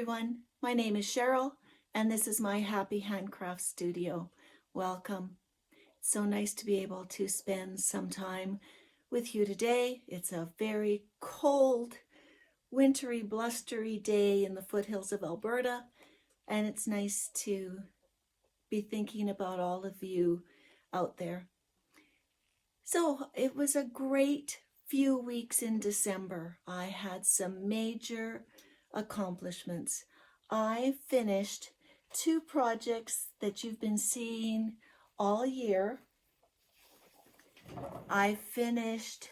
everyone, my name is Cheryl and this is my Happy Handcraft Studio. Welcome. It's so nice to be able to spend some time with you today. It's a very cold, wintry, blustery day in the foothills of Alberta, and it's nice to be thinking about all of you out there. So it was a great few weeks in December. I had some major accomplishments. I finished 2 projects that you've been seeing all year. I finished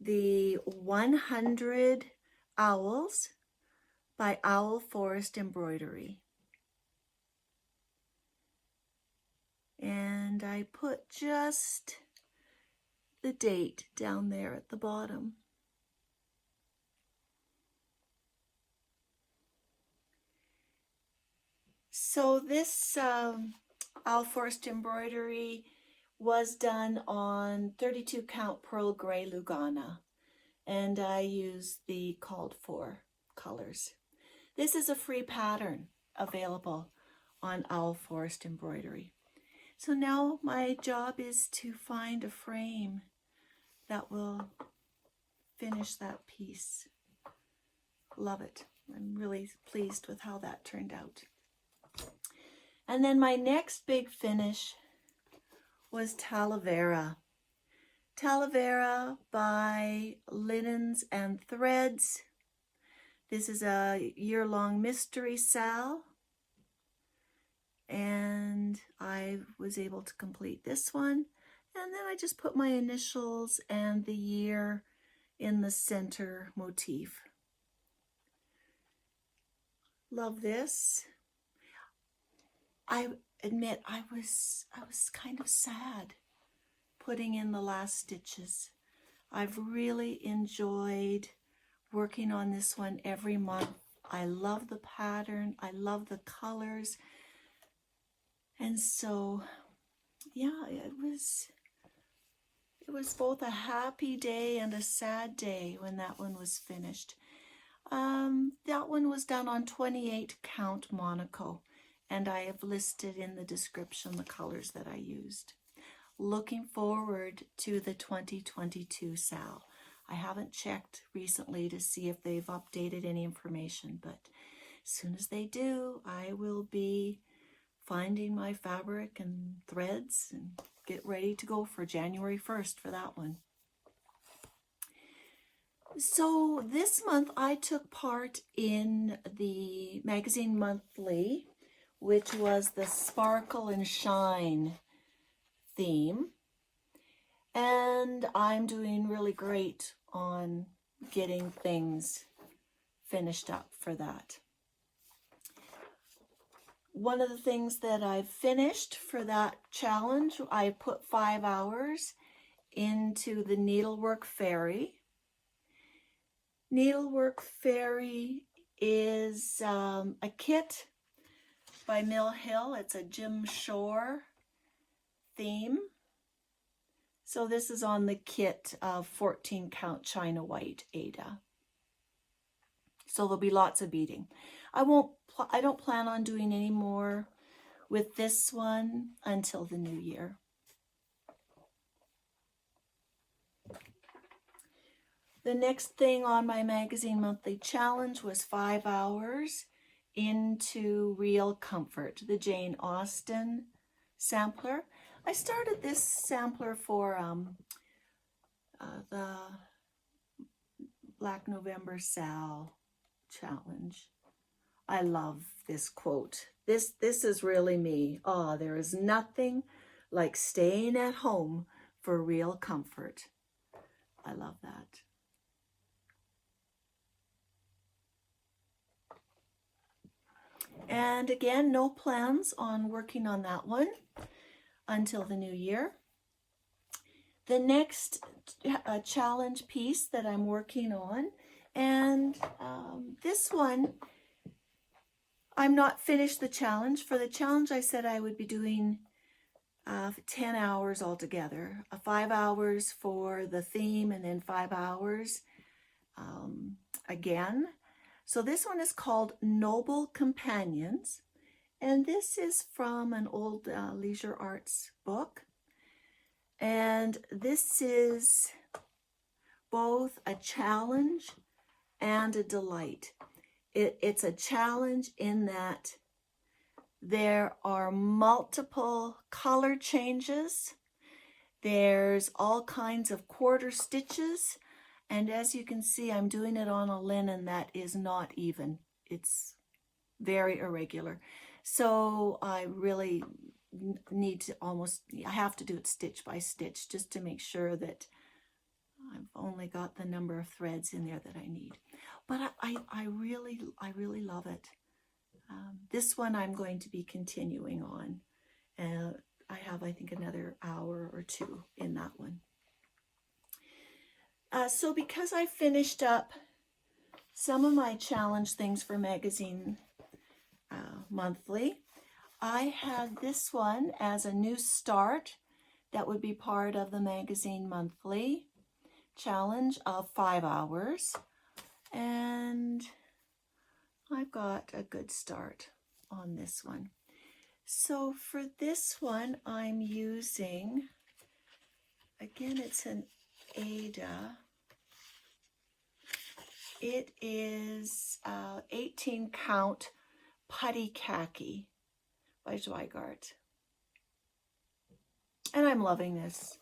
the 100 owls by Forest Embroidery. And I put just the date down there at the bottom. So this Forest Embroidery was done on 32 count Pearl Grey Lugana, and I used the called for colors. This is a free pattern available on Forest Embroidery. So now my job is to find a frame that will finish that piece. Love it. I'm really pleased with how that turned out. And then my next big finish was Talavera. Talavera by Linens and Threads. This is a year-long mystery sal, and I was able to complete this one. And then I just put my initials and the year in the center motif. Love this. I admit I was kind of sad putting in the last stitches. I've really enjoyed working on this one every month. I love the pattern. I love the colors. And so, yeah, it was both a happy day and a sad day when that one was finished. That one was done on 28 count Monaco, and I have listed in the description the colors that I used. Looking forward to the 2022 sal. I haven't checked recently to see if they've updated any information, but as soon as they do, I will be finding my fabric and threads and get ready to go for January 1st for that one. So this month I took part in the magazine monthly, which was the Sparkle and Shine theme. And I'm doing really great on getting things finished up for that. One of the things that I've finished for that challenge, I put 5 hours into the Needlework Fairy. Needlework Fairy is a kit by Mill Hill. It's a Jim Shore theme. So this is on the kit of 14 count China White Aida. So there'll be lots of beading. I don't plan on doing any more with this one until the new year. The next thing on my magazine monthly challenge was 5 hours into Real Comfort, the Jane Austen sampler. I started this sampler for the Black November Sal challenge. I love this quote. This is really me. Oh, there is nothing like staying at home for real comfort. I love that. And again, no plans on working on that one until the new year. The next challenge piece that I'm working on, and this one, I'm not finished the challenge. For the challenge, I said I would be doing 10 hours altogether. 5 hours for the theme and then 5 hours again. So this one is called Noble Companions, and this is from an old Leisure Arts book. And this is both a challenge and a delight. It's a challenge in that there are multiple color changes. There's all kinds of quarter stitches. And as you can see, I'm doing it on a linen that is not even. It's very irregular. So I really need to I have to do it stitch by stitch just to make sure that I've only got the number of threads in there that I need. But I really love it. This one I'm going to be continuing on. I have, I think, another hour or two in that one. So because I finished up some of my challenge things for Magazine Monthly, I had this one as a new start that would be part of the Magazine Monthly challenge of 5 hours. And I've got a good start on this one. So for this one, I'm using, again, it's an Aida. It is 18 count Putty Khaki by Zweigart. And I'm loving this.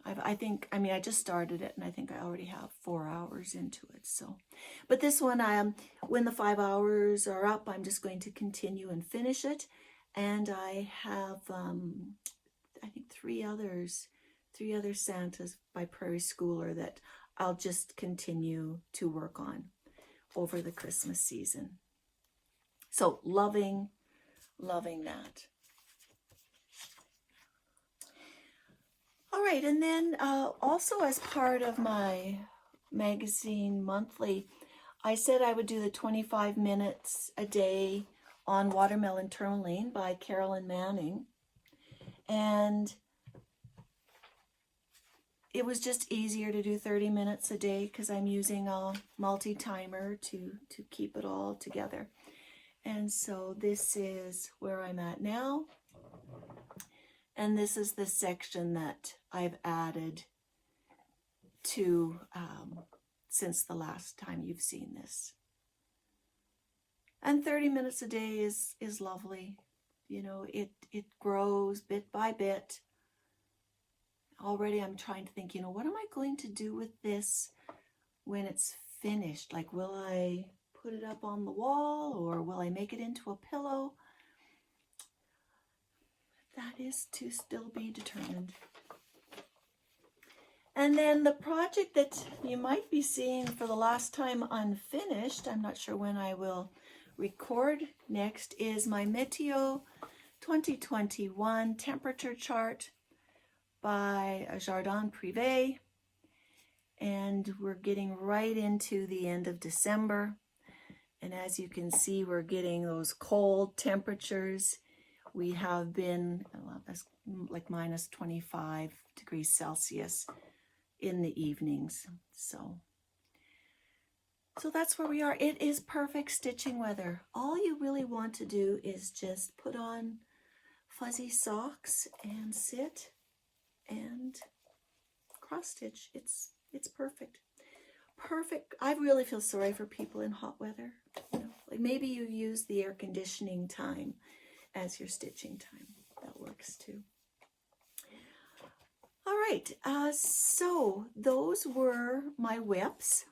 I just started it, and I think I already have 4 hours into it. So, but this one, when the 5 hours are up, I'm just going to continue and finish it. And I have, I think three other Santas by Prairie Schooler that I'll just continue to work on over the Christmas season. So loving that. All right, and then also as part of my Magazine Monthly, I said I would do the 25 minutes a day on Watermelon Tourmaline by Carolyn Manning. And it was just easier to do 30 minutes a day because I'm using a multi-timer to keep it all together. And so this is where I'm at now. And this is the section that I've added to since the last time you've seen this. And 30 minutes a day is lovely. You know, it grows bit by bit. Already I'm trying to think, you know, what am I going to do with this when it's finished? Like, will I put it up on the wall or will I make it into a pillow? That is to still be determined. And then the project that you might be seeing for the last time unfinished, I'm not sure when I will record next, is my Meteo 2021 temperature chart by Jardin Prive. And we're getting right into the end of December. And as you can see, we're getting those cold temperatures. We have been like minus 25 degrees Celsius in the evenings. So that's where we are. It is perfect stitching weather. All you really want to do is just put on fuzzy socks and sit and cross stitch. It's perfect. Perfect. I really feel sorry for people in hot weather. You know, like maybe you use the air conditioning time as your stitching time. That works too. All right, so those were my whips,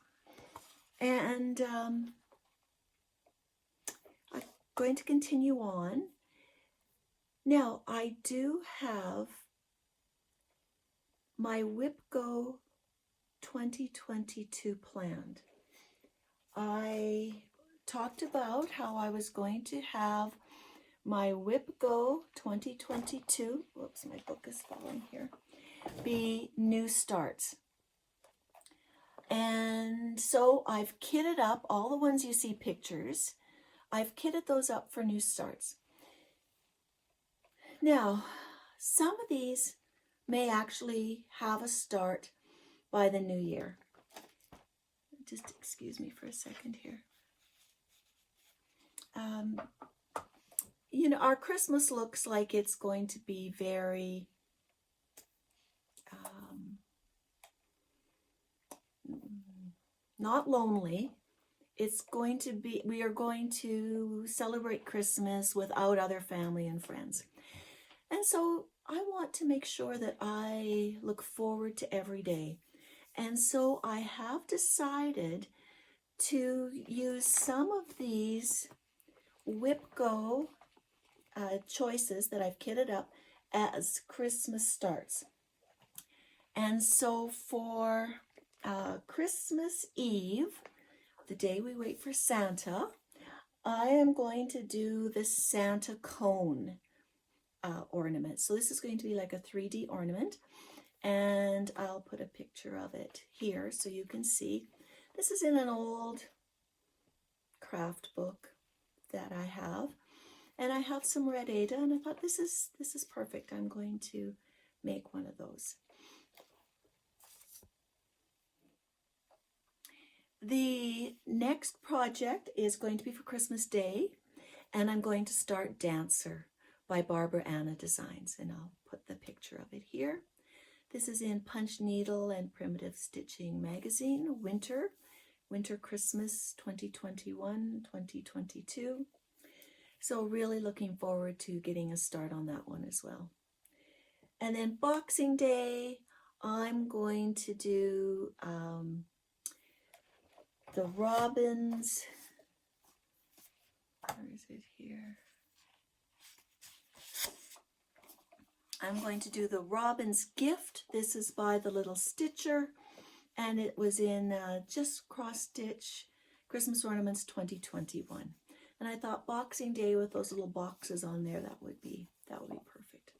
and I'm going to continue on. Now, I do have my Whip Go 2022 planned. I talked about how I was going to have my Whip Go 2022, whoops, my book is falling here, be new starts. And so I've kitted up all the ones you see pictures. I've kitted those up for new starts. Now, some of these may actually have a start by the new year. Just excuse me for a second here. you know, our Christmas looks like it's going to be very not lonely. It's going to be, we are going to celebrate Christmas without other family and friends. And so I want to make sure that I look forward to every day. And so I have decided to use some of these Whip Go choices that I've kitted up as Christmas starts. And so for Christmas Eve, the day we wait for Santa, I am going to do the Santa cone ornament. So this is going to be like a 3D ornament, and I'll put a picture of it here so you can see. This is in an old craft book that I have, and I have some red Aida, and I thought this is perfect. I'm going to make one of those. The next project is going to be for Christmas Day, and I'm going to start Dancer by Barbara Anna Designs, and I'll put the picture of it here. This is in Punch Needle and Primitive Stitching Magazine, Winter Christmas 2021-2022. So really looking forward to getting a start on that one as well. And then Boxing Day, I'm going to do the Robins, where is it here? I'm going to do the Robin's Gift. This is by the Little Stitcher, and it was in just cross stitch Christmas Ornaments 2021. And I thought Boxing Day with those little boxes on there, that would be perfect.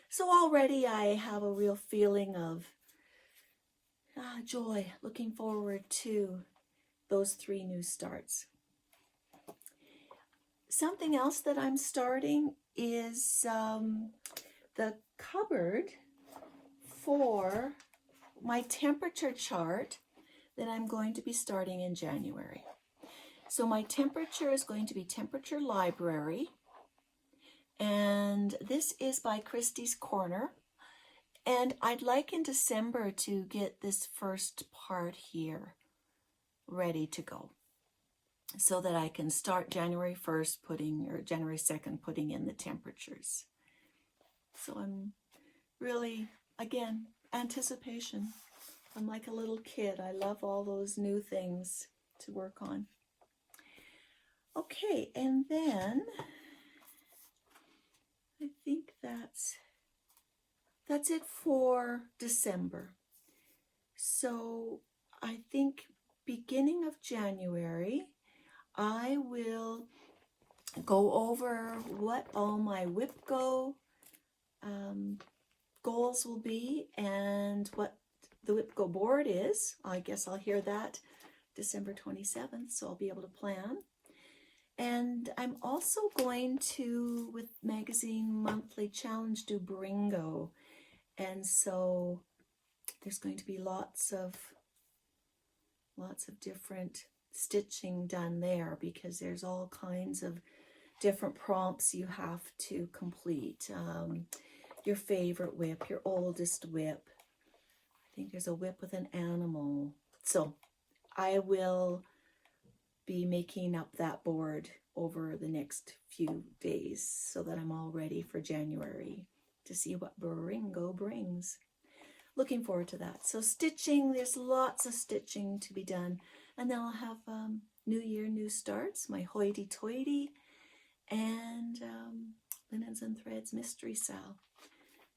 So already I have a real feeling of joy, looking forward to those 3 new starts. Something else that I'm starting is the cupboard for my temperature chart that I'm going to be starting in January. So my temperature is going to be Temperature Library, and this is by Christie's Corner. And I'd like in December to get this first part here ready to go, so that I can start January 1st or January 2nd putting in the temperatures. So I'm really, again, anticipation. I'm like a little kid. I love all those new things to work on. Okay, and then I think that's it for December. So I think beginning of January, I will go over what all my Whip Go goals will be and what the Whip Go board is. I guess I'll hear that December 27th, so I'll be able to plan. And I'm also going to, with Magazine Monthly Challenge, do Bringo. And so there's going to be lots of different stitching done there, because there's all kinds of different prompts you have to complete. Your favorite whip, your oldest whip. I think there's a whip with an animal. So I will be making up that board over the next few days so that I'm all ready for January to see what Bringo brings. Looking forward to that. So stitching, there's lots of stitching to be done. And then I'll have New Year, New Starts, my hoity-toity, and Linens and Threads Mystery Sal.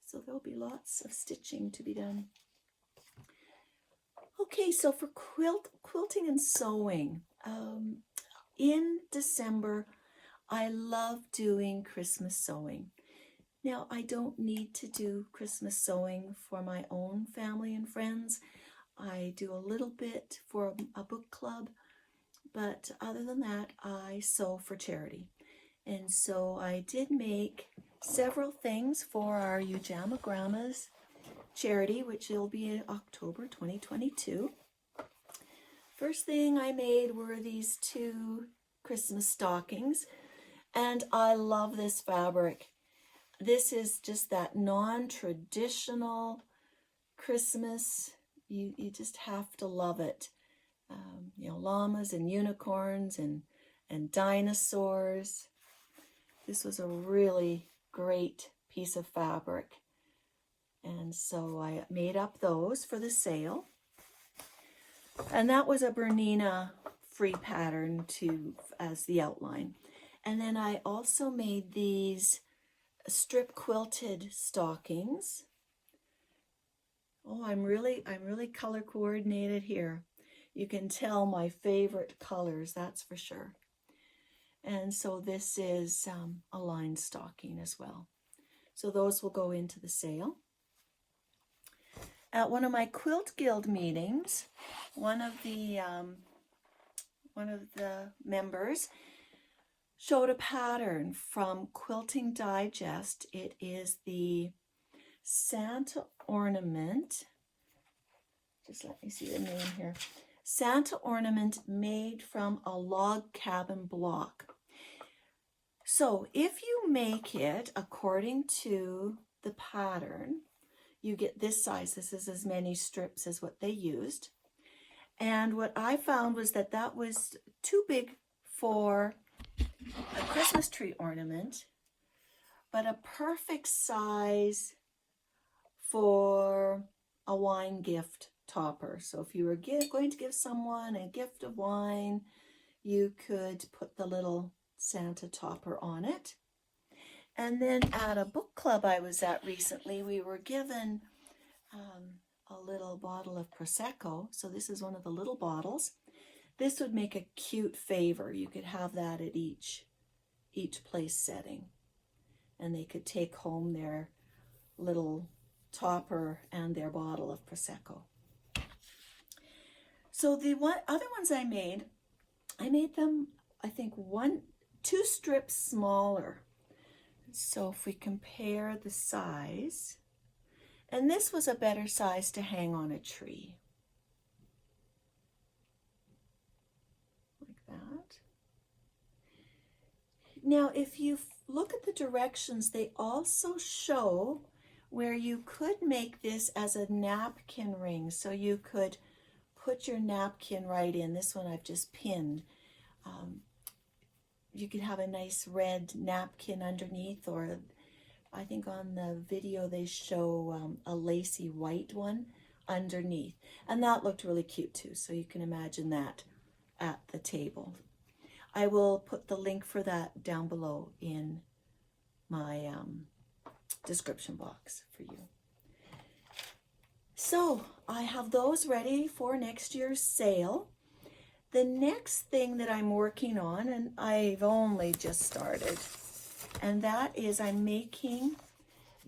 So there'll be lots of stitching to be done. Okay, so for quilting and sewing, in December, I love doing Christmas sewing. Now, I don't need to do Christmas sewing for my own family and friends. I do a little bit for a book club, but other than that, I sew for charity. And so I did make several things for our Ujama Grandma's charity, which will be in October 2022. First thing I made were these 2 Christmas stockings, and I love this fabric. This is just that non-traditional Christmas. You just have to love it. You know, llamas and unicorns and dinosaurs. This was a really great piece of fabric. And so I made up those for the sale. And that was a Bernina free pattern as the outline. And then I also made these strip quilted stockings. Oh, I'm really color coordinated here. You can tell my favorite colors, that's for sure. And so this is a lined stocking as well. So those will go into the sale. At one of my Quilt Guild meetings, one of the members showed a pattern from Quilting Digest. It is the Santa ornament. Just let me see the name here. Santa ornament made from a log cabin block. So if you make it according to the pattern, you get this size. This is as many strips as what they used. And what I found was that that was too big for a Christmas tree ornament, but a perfect size for a wine gift topper. So if you were going to give someone a gift of wine, you could put the little Santa topper on it. And then at a book club I was at recently, we were given a little bottle of Prosecco. So this is one of the little bottles. This would make a cute favor. You could have that at each place setting. And they could take home their little topper and their bottle of Prosecco. So the other ones I made them, I think, 2 strips smaller. So if we compare the size, and this was a better size to hang on a tree. Like that. Now, if you look at the directions, they also show where you could make this as a napkin ring. So you could put your napkin right in. This one I've just pinned. You could have a nice red napkin underneath, or I think on the video they show a lacy white one underneath. And that looked really cute too, so you can imagine that at the table. I will put the link for that down below in my description box for you. So I have those ready for next year's sale. The next thing that I'm working on, and I've only just started, and that is I'm making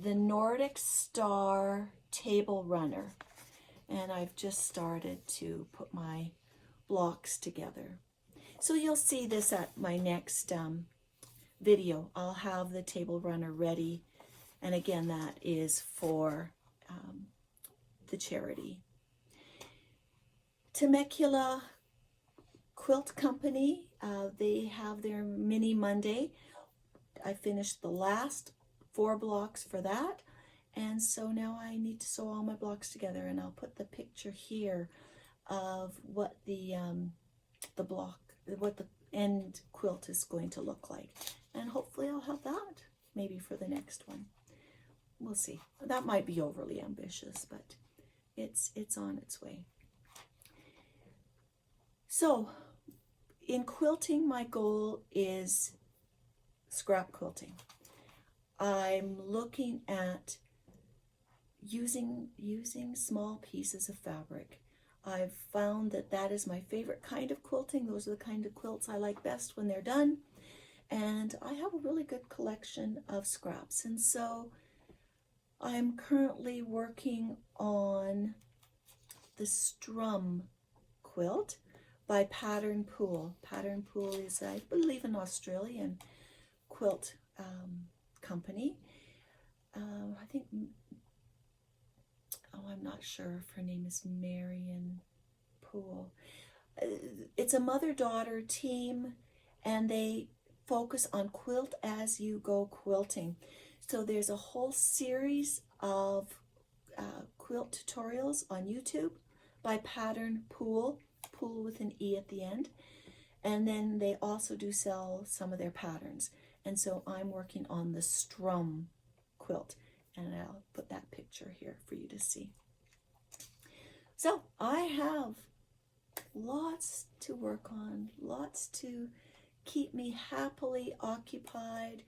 the Nordic Star table runner. And I've just started to put my blocks together. So you'll see this at my next video. I'll have the table runner ready. And again, that is for the charity. Temecula Quilt Company, they have their mini Monday. I finished the last 4 blocks for that, and so now I need to sew all my blocks together, and I'll put the picture here of what the end quilt is going to look like, and hopefully I'll have that maybe for the next one. We'll see. That might be overly ambitious, but it's on its way. So in quilting, my goal is scrap quilting. I'm looking at using small pieces of fabric. I've found that that is my favorite kind of quilting. Those are the kind of quilts I like best when they're done. And I have a really good collection of scraps. And so I'm currently working on the Strum quilt by Pattern Pool. Pattern Pool is, I believe, an Australian quilt company. I think, I'm not sure if her name is Marion Pool. It's a mother-daughter team, and they focus on quilt as you go quilting. So there's a whole series of quilt tutorials on YouTube by Pattern Pool with an E at the end. And then they also do sell some of their patterns. And so I'm working on the Strum quilt, and I'll put that picture here for you to see. So I have lots to work on, lots to keep me happily occupied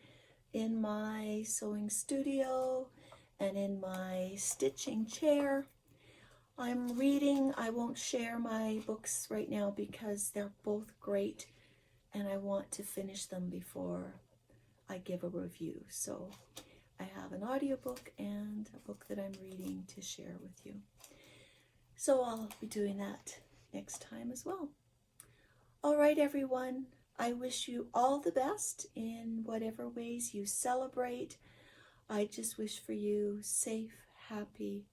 in my sewing studio and in my stitching chair. I'm reading. I won't share my books right now because they're both great and I want to finish them before I give a review. So I have an audiobook and a book that I'm reading to share with you. So I'll be doing that next time as well. All right, everyone. I wish you all the best in whatever ways you celebrate. I just wish for you safe, happy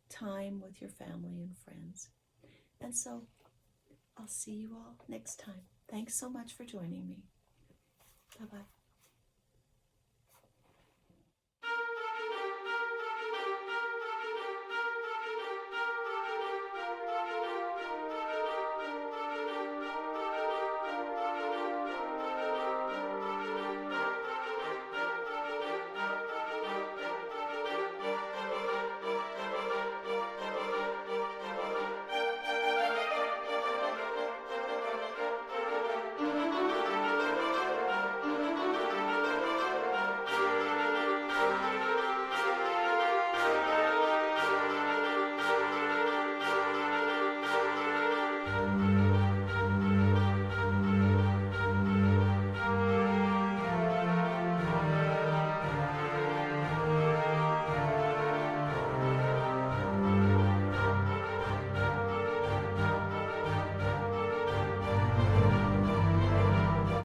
time with your family and friends. And so I'll see you all next time. Thanks so much for joining me. Bye-bye.